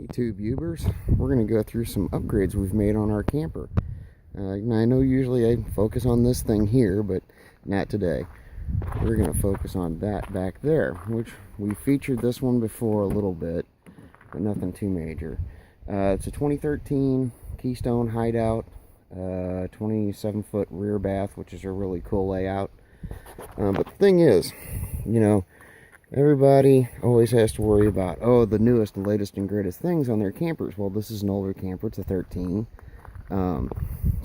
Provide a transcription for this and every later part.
Hey Tube Ubers, we're going to go through some upgrades we've made on our camper. Now I know usually I focus on this thing here, but not today. We're going to focus on that back there, which we featured this one before a little bit, but nothing too major. It's a 2013 Keystone Hideout, 27-foot rear bath, which is a really cool layout. But the thing is, you know, everybody always has to worry about, oh, the newest and latest and greatest things on their campers. Well, this is an older camper. It's a 13.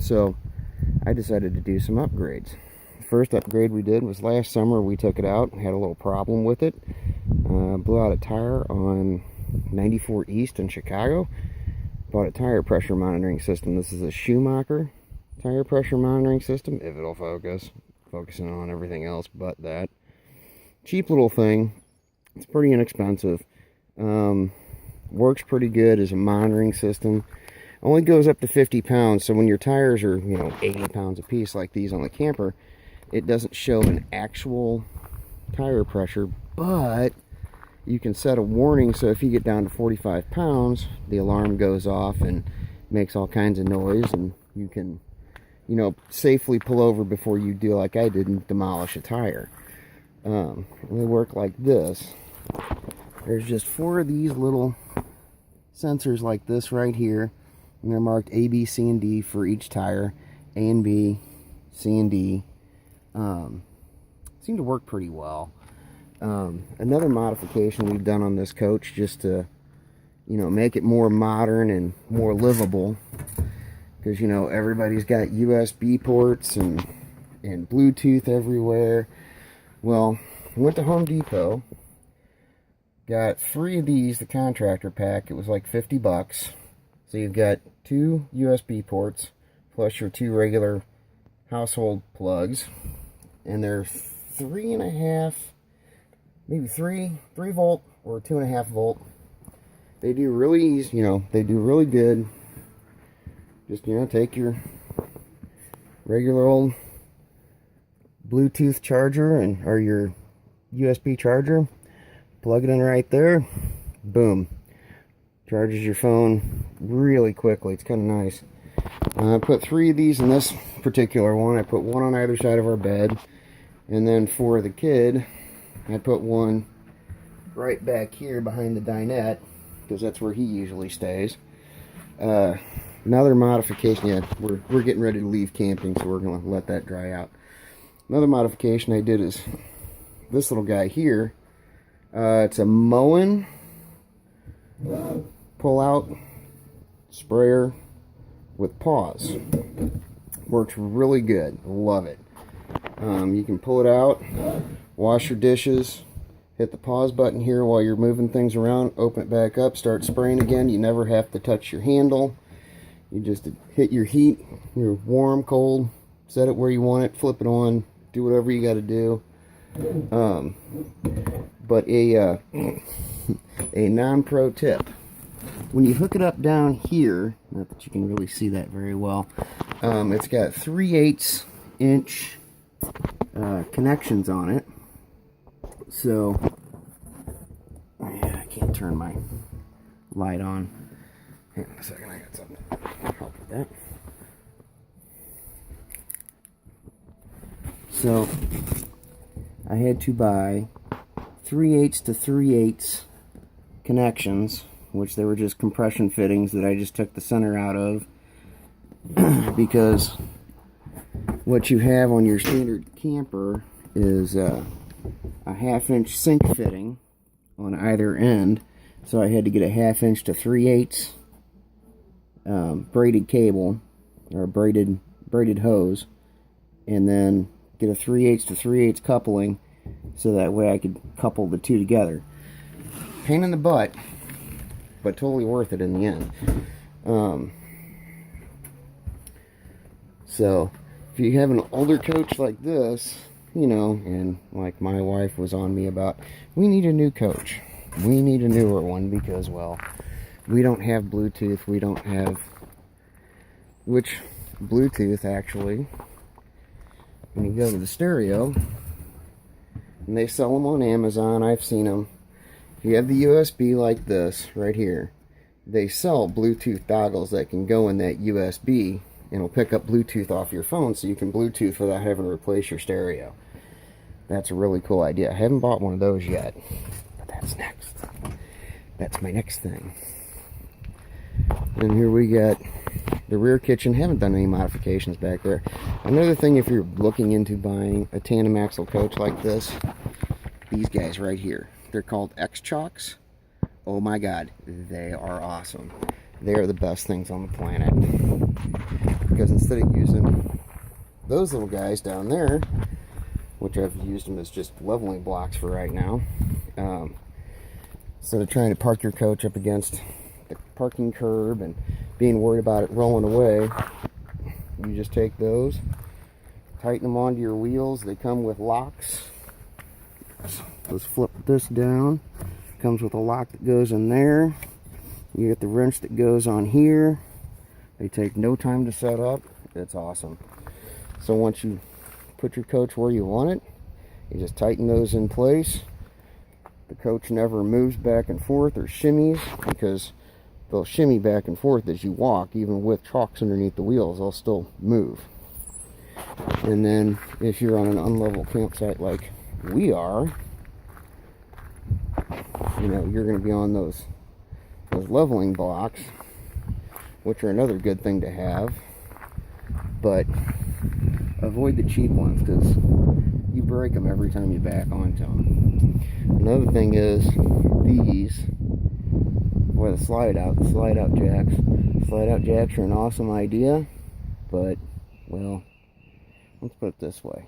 So I decided to do some upgrades. The first upgrade we did was last summer. We took it out and had a little problem with it. Blew out a tire on 94 East in Chicago. Bought a tire pressure monitoring system. This is a Schumacher tire pressure monitoring system, if it'll focus. Focusing on everything else but that. Cheap little thing. It's pretty inexpensive. Works pretty good as a monitoring system. Only goes up to 50 pounds, so when your tires are, 80 pounds a piece like these on the camper, it doesn't show an actual tire pressure, but you can set a warning, so if you get down to 45 pounds, the alarm goes off and makes all kinds of noise, and you can, safely pull over before you do like I did and demolish a tire. They work like this. There's just 4 of these little sensors like this right here, and they're marked A, B, C, and D for each tire. A and B, C and D. Seem to work pretty well. Another modification we've done on this coach, just to make it more modern and more livable, because everybody's got USB ports and Bluetooth everywhere. Well, went to Home Depot, got 3 of these, the contractor pack. It was like 50 bucks. So you've got 2 USB ports plus your 2 regular household plugs, and they're 3.5, maybe 3 volt or 2.5 volt. They do really easy, they do really good. Just take your regular old Bluetooth charger or your USB charger, plug it in right there, boom, charges your phone really quickly. It's kind of nice. I put 3 of these in this particular one. I put 1 on either side of our bed, and then for the kid I put 1 right back here behind the dinette, because that's where he usually stays. Another modification, yeah, we're getting ready to leave camping, so we're going to let that dry out. Another modification I did is this little guy here. It's a Moen pull-out sprayer with pause. Works really good. Love it. You can pull it out, wash your dishes, hit the pause button here while you're moving things around, open it back up, start spraying again. You never have to touch your handle. You just hit your heat, your warm, cold, set it where you want it, flip it on, do whatever you got to do. But a non-pro tip: when you hook it up down here, not that you can really see that very well, it's got 3/8 inch connections on it. So yeah, I can't turn my light on. Hang on a second, I got something to help with that. So I had to buy 3/8 to 3/8 connections, which they were just compression fittings that I just took the center out of, because what you have on your standard camper is a 1/2 inch sink fitting on either end. So I had to get a 1/2 inch to 3/8 braided cable, or braided hose, and then get a 3/8 to 3/8 coupling, so that way I could couple the two together. Pain in the butt, but totally worth it in the end. So if you have an older coach like this, and like my wife was on me about, we need a new coach, we need a newer one, because, well, we don't have Bluetooth, we don't have, which Bluetooth actually, when you go to the stereo, and they sell them on Amazon, I've seen them. If you have the USB like this right here, they sell Bluetooth doggles that can go in that USB, and it'll pick up Bluetooth off your phone, so you can Bluetooth without having to replace your stereo. That's a really cool idea. I haven't bought one of those yet, but that's next. That's my next thing. And here we got the rear kitchen. Haven't done any modifications back there. Another thing, if you're looking into buying a tandem axle coach like this, these guys right here, they're called X-Chocks. Oh my god, they are awesome. They are the best things on the planet. Because instead of using those little guys down there, which I've used them as just leveling blocks for right now, instead of trying to park your coach up against the parking curb and being worried about it rolling away, you just take those, tighten them onto your wheels. They come with locks. Let's flip this down. Comes with a lock that goes in there. You get the wrench that goes on here. They take no time to set up. It's awesome. So once you put your coach where you want it, you just tighten those in place. The coach never moves back and forth or shimmies, because they'll shimmy back and forth as you walk. Even with chocks underneath the wheels, they'll still move. And then if you're on an unlevel campsite like we are, you know, you're going to be on those leveling blocks, which are another good thing to have. But avoid the cheap ones, because you break them every time you back onto them. Another thing is these, or the slide out jacks. Slide out jacks are an awesome idea, but, well, let's put it this way.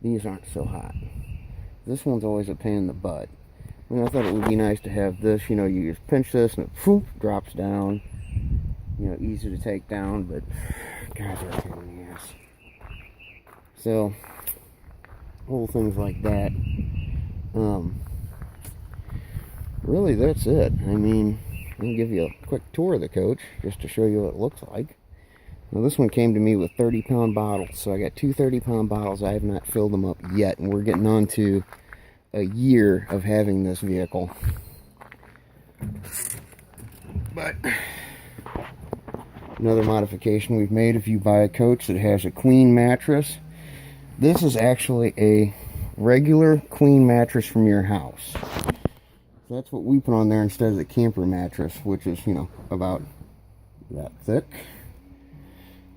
These aren't so hot. This one's always a pain in the butt. I mean, I thought it would be nice to have this, you know, you just pinch this and it whoop, drops down. You know, easy to take down, but God, they're a pain in the ass. So, little things like that. Really, that's it. I mean, I'm going to give you a quick tour of the coach, just to show you what it looks like. Now, this one came to me with 30-pound bottles, so I got two 30-pound bottles. I have not filled them up yet, and we're getting on to a year of having this vehicle. But another modification we've made, if you buy a coach that has a queen mattress, this is actually a regular queen mattress from your house. So that's what we put on there instead of the camper mattress, which is, you know, about that thick.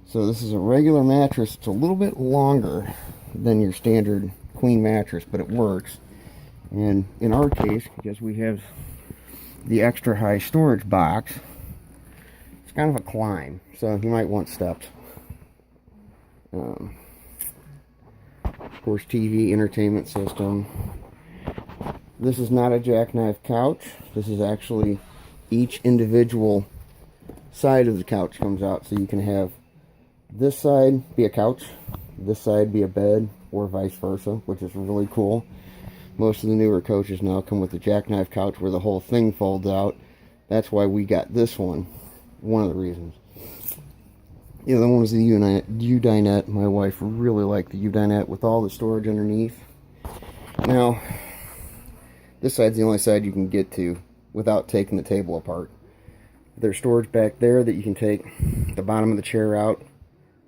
So this is a regular mattress. It's a little bit longer than your standard queen mattress, but it works. And in our case, because we have the extra high storage box, it's kind of a climb, so you might want steps. Of course, TV, entertainment system. This is not a jackknife couch. This is actually each individual side of the couch comes out, so you can have this side be a couch, this side be a bed, or vice versa, which is really cool. Most of the newer coaches now come with the jackknife couch where the whole thing folds out. That's why we got this one. One of the reasons. The other one was the U-dinette. My wife really liked the U-dinette with all the storage underneath. Now, this side's the only side you can get to without taking the table apart. There's storage back there that you can take the bottom of the chair out,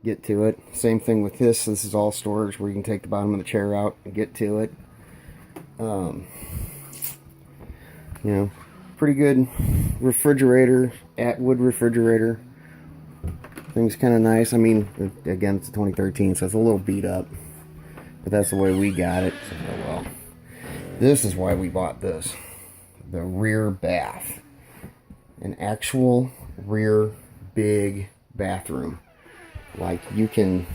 get to it. Same thing with this. This is all storage where you can take the bottom of the chair out and get to it. You know, pretty good refrigerator, Atwood refrigerator. Thing's kind of nice. I mean, again, it's 2013, so it's a little beat up, but that's the way we got it. So, well, this is why we bought this. The rear bath. An actual rear big bathroom. Like, you can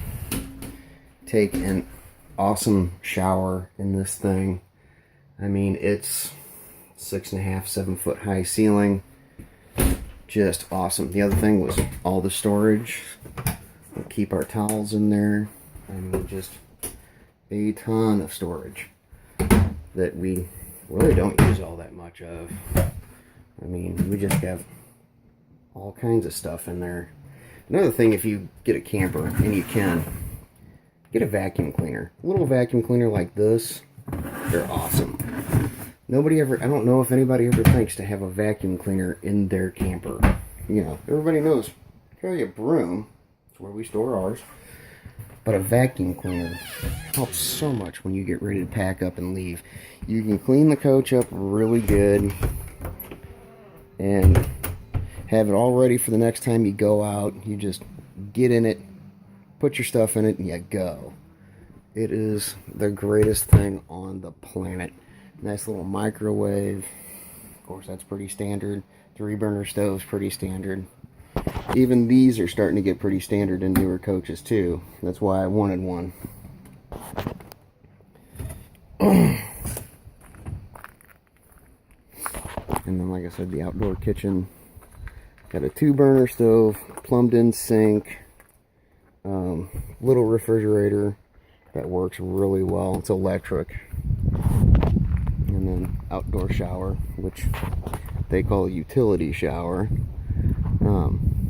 take an awesome shower in this thing. I mean, it's 6.5, 7 foot high ceiling. Just awesome. The other thing was all the storage. We'll keep our towels in there. I mean, just a ton of storage that we really don't use all that much of. I mean, we just have all kinds of stuff in there. Another thing, if you get a camper, and you can, get a vacuum cleaner. A little vacuum cleaner like this, they're awesome. Nobody ever, I don't know if anybody ever thinks to have a vacuum cleaner in their camper. You know, everybody knows, carry a broom, that's where we store ours. But a vacuum cleaner helps so much when you get ready to pack up and leave. You can clean the coach up really good and have it all ready for the next time you go out. You just get in it, put your stuff in it, and you go. It is the greatest thing on the planet. Nice little microwave. Of course, that's pretty standard. 3-burner stove's pretty standard. Even these are starting to get pretty standard in newer coaches too. That's why I wanted one. And then, like I said, the outdoor kitchen. Got a 2-burner stove, plumbed in sink, little refrigerator that works really well. It's electric. And then outdoor shower, which they call a utility shower.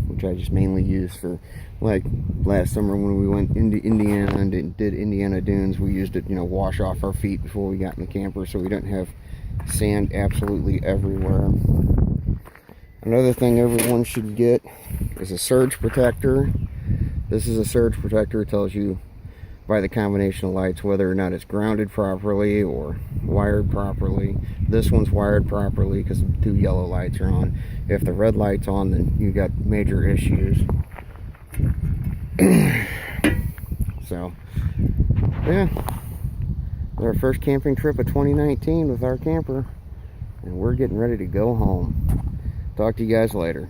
Which I just mainly use for, like last summer when we went into Indiana and did Indiana Dunes, we used it, you know, wash off our feet before we got in the camper so we didn't have sand absolutely everywhere. Another thing everyone should get is a surge protector. This is a surge protector. It tells you by the combination of lights whether or not it's grounded properly or wired properly. This one's wired properly because the 2 yellow lights are on. If the red light's on, then you got major issues. So, yeah, our first camping trip of 2019 with our camper, and we're getting ready to go home. Talk to you guys later.